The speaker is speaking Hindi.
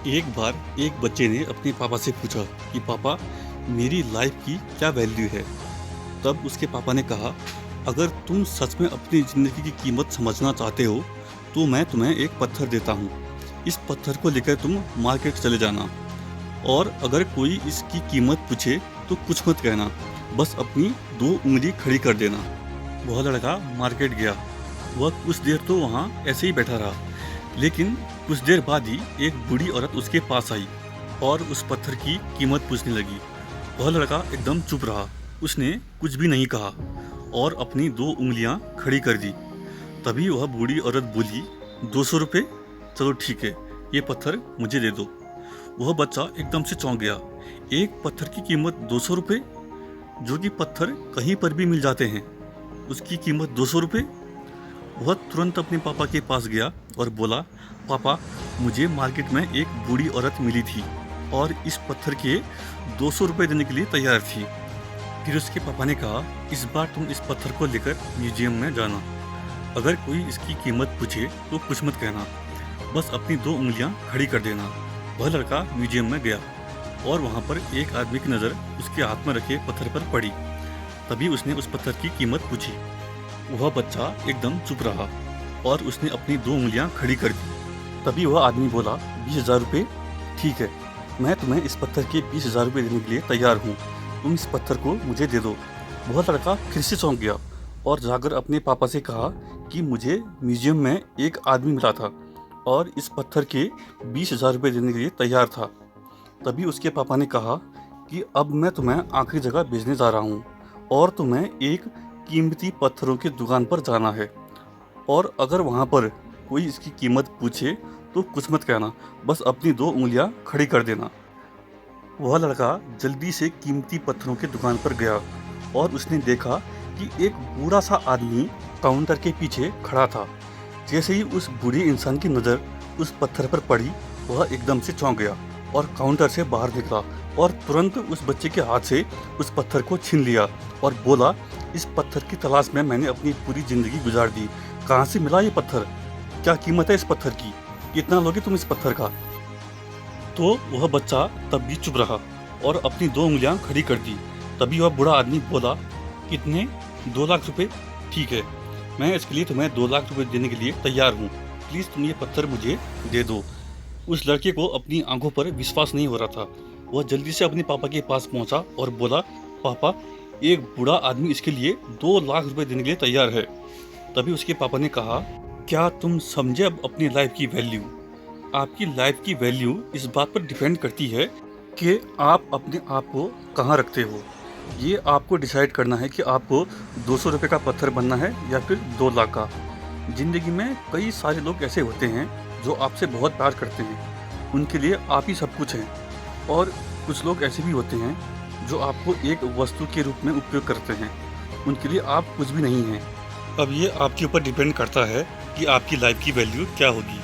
एक बार एक बच्चे ने अपने पापा से पूछा कि पापा, मेरी लाइफ की क्या वैल्यू है। तब उसके पापा ने कहा, अगर तुम सच में अपनी ज़िंदगी की कीमत समझना चाहते हो तो मैं तुम्हें एक पत्थर देता हूँ। इस पत्थर को लेकर तुम मार्केट चले जाना, और अगर कोई इसकी कीमत पूछे तो कुछ मत कहना, बस अपनी दो उंगली खड़ी कर देना। वह लड़का मार्केट गया। वह कुछ देर तो वहाँ ऐसे ही बैठा रहा, लेकिन कुछ देर बाद ही एक बूढ़ी औरत उसके पास आई और उस पत्थर की कीमत पूछने लगी। वह लड़का एकदम चुप रहा, उसने कुछ भी नहीं कहा और अपनी दो उंगलियां खड़ी कर दी। तभी वह बूढ़ी औरत बोली, 200 रुपये? चलो ठीक है, ये पत्थर मुझे दे दो। वह बच्चा एकदम से चौंक गया। एक पत्थर की कीमत 200 रुपये, जो कि पत्थर कहीं पर भी मिल जाते हैं, उसकी कीमत 200 रुपये। वह तुरंत अपने पापा के पास गया और बोला, पापा, मुझे मार्केट में एक बूढ़ी औरत मिली थी और इस पत्थर के 200 रुपये देने के लिए तैयार थी। फिर उसके पापा ने कहा, इस बार तुम इस पत्थर को लेकर म्यूजियम में जाना। अगर कोई इसकी कीमत पूछे तो कुछ मत कहना, बस अपनी दो उंगलियां खड़ी कर देना। वह लड़का म्यूजियम में गया और वहाँ पर एक आदमी की नज़र उसके हाथ में रखे पत्थर पर पड़ी। तभी उसने उस पत्थर की कीमत पूछी। वह बच्चा एकदम चुप रहा और उसने अपनी दो उंगलियां खड़ी कर दी। तभी वह आदमी बोला, 20,000 रुपये? ठीक है, मैं तुम्हें इस पत्थर के 20,000 रुपये देने के लिए तैयार हूँ, तुम इस पत्थर को मुझे दे दो। वह लड़का फिर से चौंक गया और जाकर अपने पापा से कहा कि मुझे म्यूजियम में एक आदमी मिला था और इस पत्थर के 20,000 रुपये देने के लिए तैयार था। तभी उसके पापा ने कहा कि अब मैं तुम्हें आखिरी जगह भेजने जा रहा हूँ और तुम्हें एक कीमती पत्थरों की दुकान पर जाना है, और अगर वहाँ पर कोई इसकी कीमत पूछे तो कुछ मत कहना, बस अपनी दो उंगलियां खड़ी कर देना। वह लड़का जल्दी से कीमती पत्थरों की दुकान पर गया और उसने देखा कि एक बूढ़ा सा आदमी काउंटर के पीछे खड़ा था। जैसे ही उस बूढ़े इंसान की नज़र उस पत्थर पर पड़ी, वह एकदम से चौंक गया और काउंटर से बाहर निकला और तुरंत उस बच्चे के हाथ से उस पत्थर को छीन लिया और बोला, इस पत्थर की तलाश में मैंने अपनी पूरी ज़िंदगी गुजार दी। कहाँ से मिला ये पत्थर? क्या कीमत है इस पत्थर की? कितना लोगे तुम इस पत्थर का? तो वह बच्चा तब भी चुप रहा और अपनी दो उंगलियां खड़ी कर दी। तभी वह बूढ़ा आदमी बोला, कितने? 2 लाख रुपए? ठीक है, मैं इसके लिए तुम्हें 2 लाख रुपए देने के लिए तैयार हूँ, प्लीज़ तुम ये पत्थर मुझे दे दो। उस लड़के को अपनी आंखों पर विश्वास नहीं हो रहा था। वह जल्दी से अपने पापा के पास पहुंचा और बोला, पापा, एक बूढ़ा आदमी इसके लिए 2 लाख रुपए देने के लिए तैयार है। तभी उसके पापा ने कहा, क्या तुम समझे अब अपनी लाइफ की वैल्यू? आपकी लाइफ की वैल्यू इस बात पर डिपेंड करती है कि आप अपने आप को कहाँ रखते हो। ये आपको डिसाइड करना है कि आपको 200 रुपये का पत्थर बनना है या फिर 2 लाख का। ज़िंदगी में कई सारे लोग ऐसे होते हैं जो आपसे बहुत प्यार करते हैं, उनके लिए आप ही सब कुछ हैं, और कुछ लोग ऐसे भी होते हैं जो आपको एक वस्तु के रूप में उपयोग करते हैं, उनके लिए आप कुछ भी नहीं हैं। अब ये आपके ऊपर डिपेंड करता है कि आपकी लाइफ की वैल्यू क्या होगी।